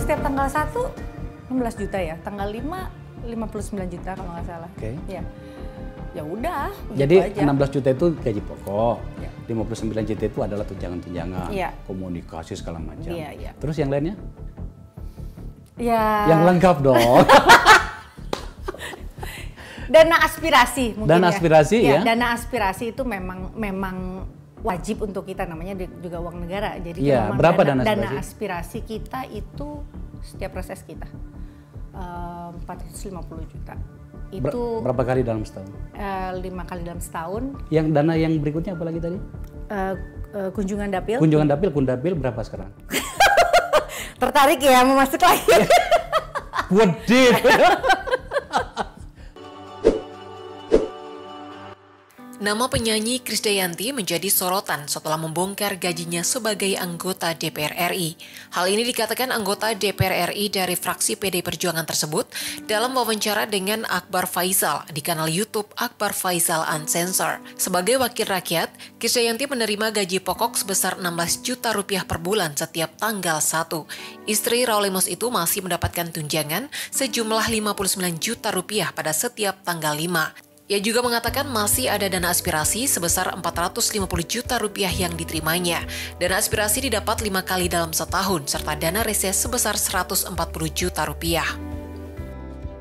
setiap tanggal 1 16 juta ya, tanggal 5 59 juta kalau nggak salah. Oke. Ya. Ya udah. Jadi gitu aja. 16 juta itu gaji pokok, Ya. 59 juta itu adalah tunjangan-tunjangan, Iya. komunikasi segala macam. Iya, iya. Terus yang lainnya? Ya. Yang lengkap dong. Dana aspirasi mungkin Dana aspirasi ya? Dana aspirasi itu memang wajib untuk kita, namanya juga uang negara. Jadi Iya, memang berapa dana dana aspirasi? aspirasi kita itu setiap reses kita 450 juta. Itu Berapa kali dalam setahun? 5 kali dalam setahun. Yang dana yang berikutnya apa lagi tadi? Kunjungan dapil. Kunjungan dapil, kundapil berapa sekarang? Tertarik ya mau masuk lagi? Wedit. Nama penyanyi Krisdayanti menjadi sorotan setelah membongkar gajinya sebagai anggota DPR RI. Hal ini dikatakan anggota DPR RI dari fraksi PD Perjuangan tersebut dalam wawancara dengan Akbar Faisal di kanal YouTube Akbar Faisal Uncensored. Sebagai wakil rakyat, Krisdayanti menerima gaji pokok sebesar 16 juta rupiah per bulan setiap tanggal 1. Istri Raul Lemos itu masih mendapatkan tunjangan sejumlah 59 juta rupiah pada setiap tanggal 5. Ia juga mengatakan masih ada dana aspirasi sebesar 450 juta rupiah yang diterimanya. Dana aspirasi didapat 5 kali dalam setahun, serta dana reses sebesar 140 juta rupiah.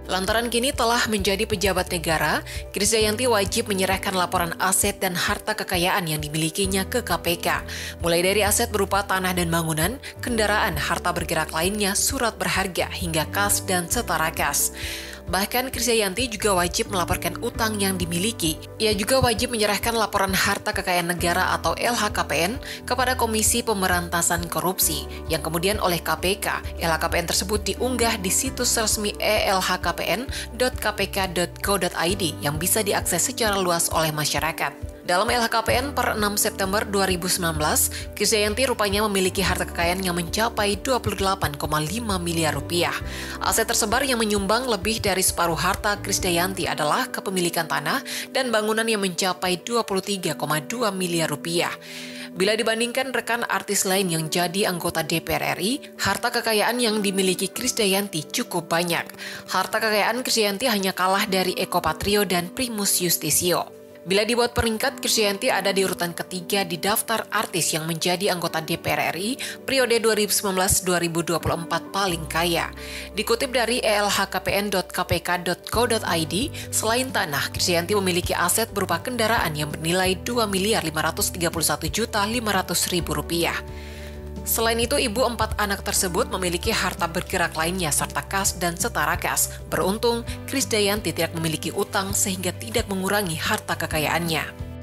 Lantaran kini telah menjadi pejabat negara, Krisdayanti wajib menyerahkan laporan aset dan harta kekayaan yang dimilikinya ke KPK. Mulai dari aset berupa tanah dan bangunan, kendaraan, harta bergerak lainnya, surat berharga, hingga kas dan setara kas. Bahkan Krisdayanti juga wajib melaporkan utang yang dimiliki. Ia juga wajib menyerahkan laporan harta kekayaan negara atau LHKPN kepada Komisi Pemberantasan Korupsi, yang kemudian oleh KPK. LHKPN tersebut diunggah di situs resmi elhkpn.kpk.go.id yang bisa diakses secara luas oleh masyarakat. Dalam LHKPN per 6 September 2019, Krisdayanti rupanya memiliki harta kekayaan yang mencapai 28,5 miliar rupiah. Aset tersebar yang menyumbang lebih dari separuh harta Krisdayanti adalah kepemilikan tanah dan bangunan yang mencapai 23,2 miliar rupiah. Bila dibandingkan rekan artis lain yang jadi anggota DPR RI, harta kekayaan yang dimiliki Krisdayanti cukup banyak. Harta kekayaan Krisdayanti hanya kalah dari Eko Patrio dan Primus Yustisio. Bila dibuat peringkat, Krisdayanti ada di urutan ketiga di daftar artis yang menjadi anggota DPR RI periode 2019-2024 paling kaya. Dikutip dari elhkpn.kpk.go.id, selain tanah, Krisdayanti memiliki aset berupa kendaraan yang bernilai Rp2.531.500.000 rupiah. Selain itu, ibu 4 anak tersebut memiliki harta bergerak lainnya serta kas dan setara kas. Beruntung, Krisdayanti tidak memiliki utang sehingga tidak mengurangi harta kekayaannya.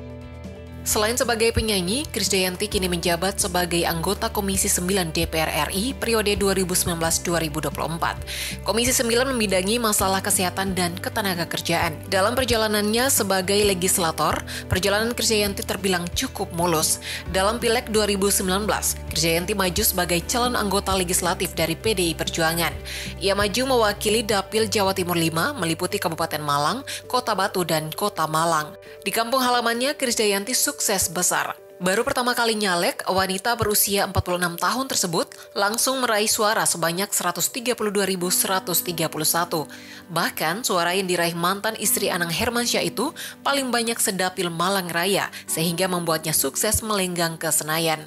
Selain sebagai penyanyi, Krisdayanti kini menjabat sebagai anggota Komisi 9 DPR RI periode 2019-2024. Komisi 9 membidangi masalah kesehatan dan ketenagakerjaan. Dalam perjalanannya sebagai legislator, perjalanan Krisdayanti terbilang cukup mulus. Dalam Pileg 2019, Krisdayanti maju sebagai calon anggota legislatif dari PDI Perjuangan. Ia maju mewakili Dapil Jawa Timur 5, meliputi Kabupaten Malang, Kota Batu, dan Kota Malang. Di kampung halamannya, Krisdayanti sukses besar. Baru pertama kali nyalek, wanita berusia 46 tahun tersebut langsung meraih suara sebanyak 132.131. Bahkan suara yang diraih mantan istri Anang Hermansyah itu paling banyak sedapil Malang Raya, sehingga membuatnya sukses melenggang ke Senayan.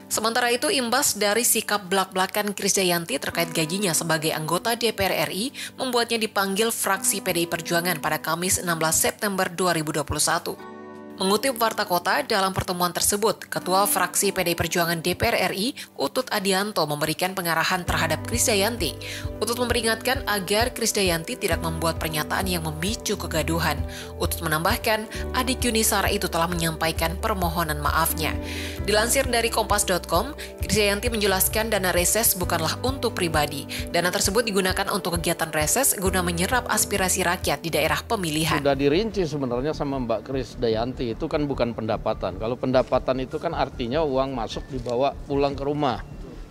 Sementara itu, imbas dari sikap blak-blakan Krisdayanti terkait gajinya sebagai anggota DPR RI membuatnya dipanggil fraksi PDI Perjuangan pada Kamis 16 September 2021. Mengutip Warta Kota, dalam pertemuan tersebut, Ketua Fraksi PDI Perjuangan DPR RI, Utut Adianto, memberikan pengarahan terhadap Krisdayanti. Utut memperingatkan agar Krisdayanti tidak membuat pernyataan yang memicu kegaduhan. Utut menambahkan, adik Yuni Sara itu telah menyampaikan permohonan maafnya. Dilansir dari Kompas.com, Krisdayanti menjelaskan dana reses bukanlah untuk pribadi. Dana tersebut digunakan untuk kegiatan reses guna menyerap aspirasi rakyat di daerah pemilihan. Sudah dirinci sebenarnya sama Mbak Krisdayanti. Itu kan bukan pendapatan. Kalau pendapatan itu kan artinya uang masuk dibawa pulang ke rumah.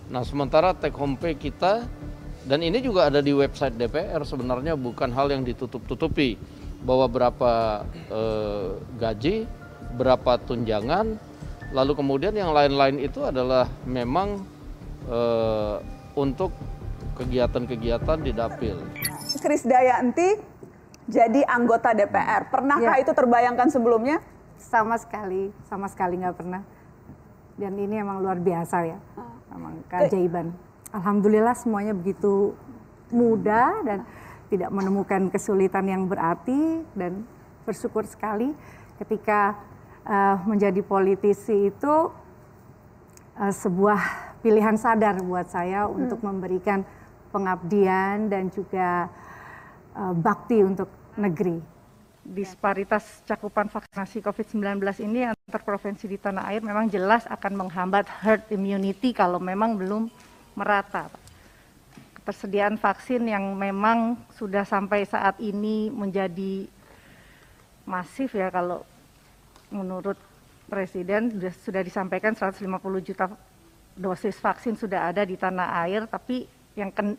Nah, sementara take home pay kita, dan ini juga ada di website DPR, sebenarnya bukan hal yang ditutup-tutupi. Bahwa berapa gaji, berapa tunjangan, lalu kemudian yang lain-lain itu adalah memang untuk kegiatan-kegiatan di Dapil. Krisdayanti jadi anggota DPR. Pernahkah itu terbayangkan sebelumnya? Sama sekali nggak pernah. Dan ini emang luar biasa ya, emang keajaiban. Alhamdulillah semuanya begitu mudah dan tidak menemukan kesulitan yang berarti, dan bersyukur sekali ketika menjadi politisi itu sebuah pilihan sadar buat saya untuk memberikan pengabdian dan juga bakti untuk negeri. Disparitas cakupan vaksinasi COVID-19 ini antar provinsi di tanah air memang jelas akan menghambat herd immunity kalau memang belum merata. Ketersediaan vaksin yang memang sudah sampai saat ini menjadi masif ya, kalau menurut Presiden sudah disampaikan 150 juta dosis vaksin sudah ada di tanah air, tapi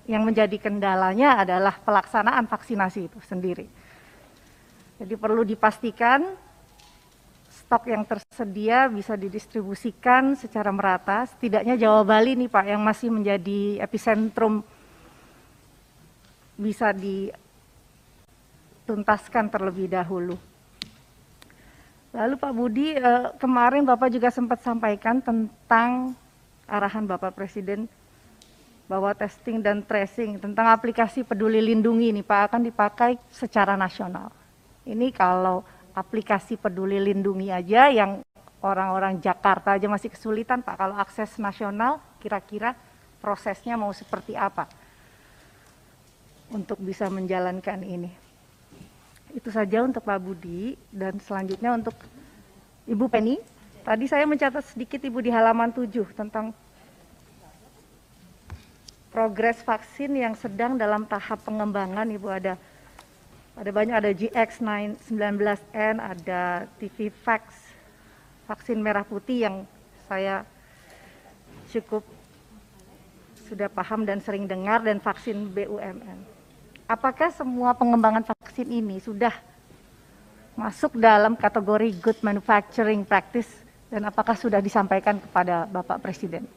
yang menjadi kendalanya adalah pelaksanaan vaksinasi itu sendiri. Jadi perlu dipastikan stok yang tersedia bisa didistribusikan secara merata. Setidaknya Jawa Bali nih Pak yang masih menjadi epicentrum bisa dituntaskan terlebih dahulu. Lalu Pak Budi, kemarin Bapak juga sempat sampaikan tentang arahan Bapak Presiden bahwa testing dan tracing tentang aplikasi Peduli Lindungi ini Pak akan dipakai secara nasional. Ini kalau aplikasi Peduli Lindungi aja yang orang-orang Jakarta aja masih kesulitan Pak, kalau akses nasional kira-kira prosesnya mau seperti apa untuk bisa menjalankan ini. Itu saja untuk Pak Budi, dan selanjutnya untuk Ibu Penny. Tadi saya mencatat sedikit Ibu di halaman 7 tentang progres vaksin yang sedang dalam tahap pengembangan. Ibu ada banyak, ada GX19N, ada TVVax, vaksin merah putih yang saya cukup sudah paham dan sering dengar, dan vaksin BUMN. Apakah semua pengembangan vaksin ini sudah masuk dalam kategori good manufacturing practice, dan apakah sudah disampaikan kepada Bapak Presiden?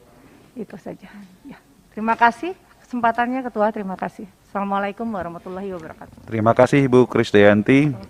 Itu saja. Ya. Terima kasih kesempatannya Ketua, terima kasih. Assalamualaikum warahmatullahi wabarakatuh. Terima kasih Ibu Krisdayanti.